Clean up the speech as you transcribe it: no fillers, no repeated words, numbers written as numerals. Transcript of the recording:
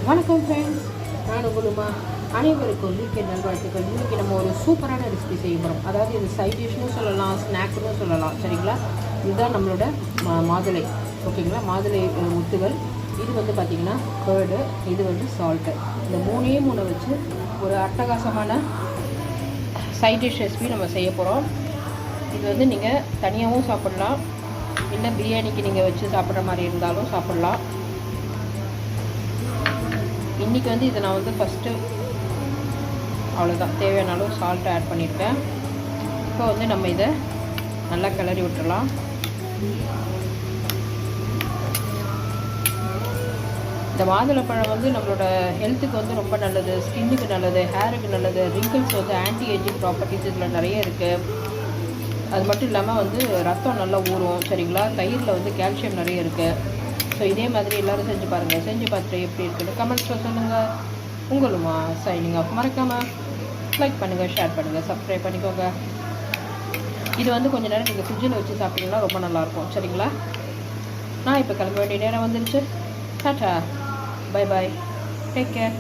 வணக்கம் ஃப்ரெண்ட்ஸ், நான் உங்களுமா அனைவருக்கும் வீக்கெண்ட் நல்வாழ்த்துக்கள். இன்றைக்கி நம்ம ஒரு சூப்பரான ரெசிபி செய்ய போகிறோம். அதாவது இது சைட் டிஷ்னு சொல்லலாம், ஸ்நாக்னு சொல்லலாம். சரிங்களா, இதுதான் நம்மளோட மாதுளை. ஓகேங்களா, மாதுளை முத்துகள். இது வந்து பார்த்திங்கன்னா கேர்டு, இது வந்து சால்ட்டு. இந்த மூணை வச்சு ஒரு அட்டகாசமான சைட் டிஷ் ரெசிபி நம்ம செய்ய போகிறோம். இது வந்து நீங்கள் தனியாகவும் சாப்பிட்லாம், இல்லை பிரியாணிக்கு நீங்கள் வச்சு சாப்பிட்ற மாதிரி இருந்தாலும் சாப்பிட்லாம். இன்றைக்கி வந்து இதை நான் வந்து ஃபஸ்ட்டு அவ்வளோதான், தேவையான அளவு சால்ட் ஆட் பண்ணியிருக்கேன். இப்போ வந்து நம்ம இதை நல்லா கிளறி விட்டுறலாம். இந்த மாதுளைப்பழம் வந்து நம்மளோட ஹெல்த்துக்கு வந்து ரொம்ப நல்லது, ஸ்கின்னுக்கு நல்லது, ஹேருக்கு நல்லது, ரிங்கிள்ஸ் வந்து ஆன்டி ஏஜிங் ப்ராப்பர்ட்டிஸ் இதில் நிறைய இருக்குது. அது மட்டும் இல்லாமல் வந்து ரத்தம் நல்லா ஊறும். சரிங்களா, தயிரில் வந்து கால்சியம் நிறைய இருக்குது. ஸோ இதே மாதிரி எல்லோரும் செஞ்சு பாருங்கள். செஞ்சு பார்த்துட்டு எப்படி இருக்குன்னு கமெண்ட்ஸில் சொல்லுங்கள். உங்களுமா சைனிங் ஆஃப். மறக்காமல் லைக் பண்ணுங்கள், ஷேர் பண்ணுங்கள், சப்ஸ்கிரைப் பண்ணிக்கோங்க. இது வந்து கொஞ்சம் நேரம் நீங்கள் ஃப்ரிட்ஜில் வச்சு சாப்பிட்டீங்கன்னா ரொம்ப நல்லாயிருக்கும். சரிங்களா, நான் இப்போ கிளம்ப வேண்டிய நேரம் வந்துருச்சு. Tata, bye bye, take care.